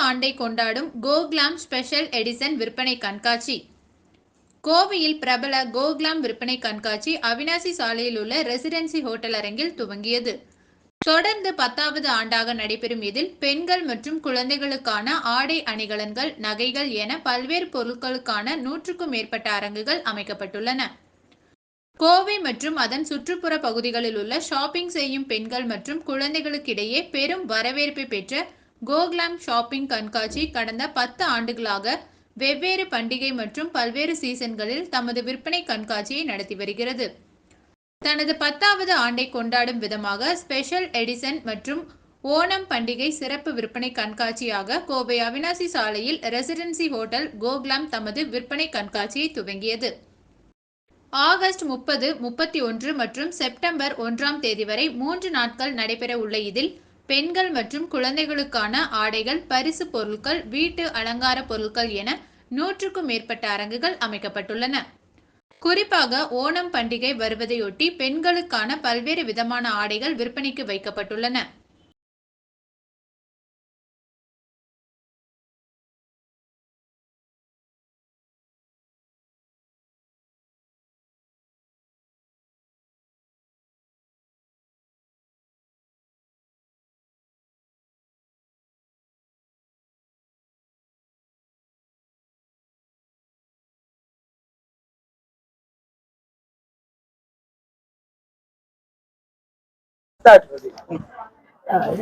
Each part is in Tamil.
ஆண்டை கொண்டாடும் கோகுலாம் ஸ்பெஷல் எடிசன் விற்பனை கண்காட்சி. கோவையில் பிரபல கோகுலாம் விற்பனை கண்காட்சி அவினாசி சாலையில் உள்ள ரெசிடென்சி ஹோட்டல் அரங்கில் துவங்கியது. தொடர்ந்து 10வது ஆண்டாக நடைபெறும் இதில் பெண்கள் மற்றும் குழந்தைகளுக்கான ஆடை அணிகலன்கள், நகைகள் என பல்வேறு பொருட்களுக்கான 100க்கும் மேற்பட்ட அரங்குகள் அமைக்கப்பட்டுள்ளன. கோவை மற்றும் அதன் சுற்றுப்புற பகுதிகளில் உள்ள ஷாப்பிங் செய்யும் பெண்கள் மற்றும் குழந்தைகளுக்கிடையே பெரும் வரவேற்பை பெற்ற கோகுலாம் ஷாப்பிங் கண்காட்சி கடந்த 10 ஆண்டுகளாக வெவ்வேறு பண்டிகை மற்றும் பல்வேறு சீசன்களில் தமது விற்பனை கண்காட்சியை நடத்தி வருகிறது. தனது 10வது ஆண்டை கொண்டாடும் விதமாக ஸ்பெஷல் எடிசன் மற்றும் ஓணம் பண்டிகை சிறப்பு விற்பனை கண்காட்சியாக கோவை அவினாசி சாலையில் ரெசிடென்சி ஹோட்டல் கோகுலாம் தமது விற்பனை கண்காட்சியை துவங்கியது. ஆகஸ்ட் 30, 31 மற்றும் செப்டம்பர் 1ஆம் தேதி வரை 3 நாட்கள் நடைபெற உள்ள இதில் பெண்கள் மற்றும் குழந்தைகளுக்கான ஆடைகள், பரிசு பொருட்கள், வீட்டு அலங்கார பொருட்கள் என 100க்கும் மேற்பட்ட அரங்குகள் அமைக்கப்பட்டுள்ளன. குறிப்பாக ஓணம் பண்டிகை வருவதையொட்டி பெண்களுக்கான பல்வேறு விதமான ஆடைகள் விற்பனைக்கு வைக்கப்பட்டுள்ளன.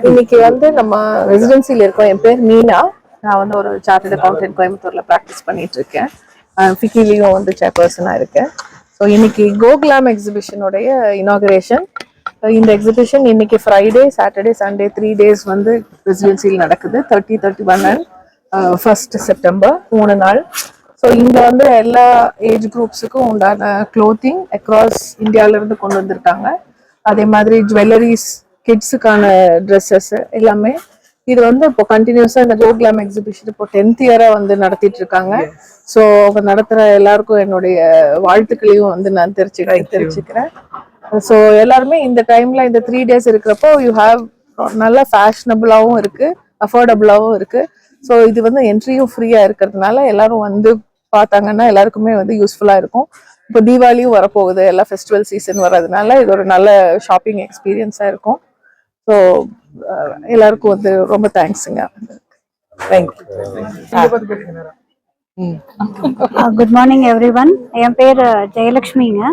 இன்னைக்கு நம்ம ரெசிடென்சில இருக்கோம். என் பேர் மீனா. நான் ஒரு சார்ட்டர்ட் அக்கௌண்டன்ட் கோயம்புத்தூர்ல ப்ராக்டிஸ் பண்ணிட்டு இருக்கேன். ஃபிக்கிலையும் சேர்பர்சனா இருக்கேன். ஸோ இன்னைக்கு கோகுலாம் எக்ஸிபிஷனுடைய இனாகரேஷன். இந்த எக்ஸிபிஷன் இன்னைக்கு ஃப்ரைடே, சாட்டர்டே, சண்டே 3 days ரெசிடென்சியில் நடக்குது. 30, 31 and 1st செப்டம்பர் 3 நாள். ஸோ இங்க எல்லா ஏஜ் குரூப்ஸுக்கும் உண்டான க்ளோத்திங் அக்ராஸ் இந்தியாவில இருந்து கொண்டு வந்திருக்காங்க. அதே மாதிரி ஜுவல்லரிஸ், கிட்ஸுக்கான ட்ரெஸ்ஸஸ் எல்லாமே. இது இப்போ கண்டினியூஸா இந்த கோகுலாம் எக்ஸிபிஷன் இப்போ 10th இயரா நடத்திட்டு இருக்காங்க. ஸோ அவங்க நடத்துற எல்லாருக்கும் என்னுடைய வாழ்த்துக்களையும் நான் தெரிவிச்சுக்கிறேன். ஸோ எல்லாருமே இந்த டைம்ல இந்த 3 days இருக்கிறப்போ யூ ஹாவ் நல்ல ஃபேஷனபிளாகவும் இருக்கு, அஃபோர்டபுளாகவும் இருக்கு. ஸோ இது என்ட்ரியும் ஃப்ரீயா இருக்கிறதுனால எல்லாரும் பார்த்தாங்கன்னா எல்லாருக்குமே யூஸ்ஃபுல்லா இருக்கும். இப்போ தீபாவளியும் வரப்போகுது, எல்லா ஃபெஸ்டிவல் சீசன் வர்றதுனால இது ஒரு நல்ல ஷாப்பிங் எக்ஸ்பீரியன்ஸா இருக்கும். ஸோ எல்லாருக்கும் ரொம்ப தேங்க்ஸுங்க. தேங்க்யூ. Good morning everyone. என் பேர் ஜெயலட்சுமிங்க.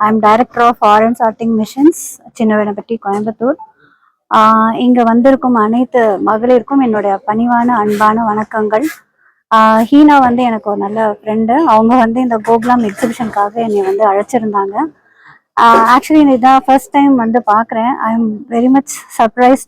I am director of foreign charting missions, Chinnavenappatti, Coimbatore. இங்க வந்திருக்கும் அனைத்து மகளிருக்கும் என்னுடைய பணிவான அன்பான வணக்கங்கள். ஹீனா எனக்கு ஒரு நல்ல ஃப்ரெண்டு. அவங்க இந்த கோகுலாம் எக்ஸிபிஷனுக்காக என்னை அழைச்சிருந்தாங்க. ஆக்சுவலி இதான் ஃபர்ஸ்ட் டைம் பார்க்குறேன். I am very much surprised.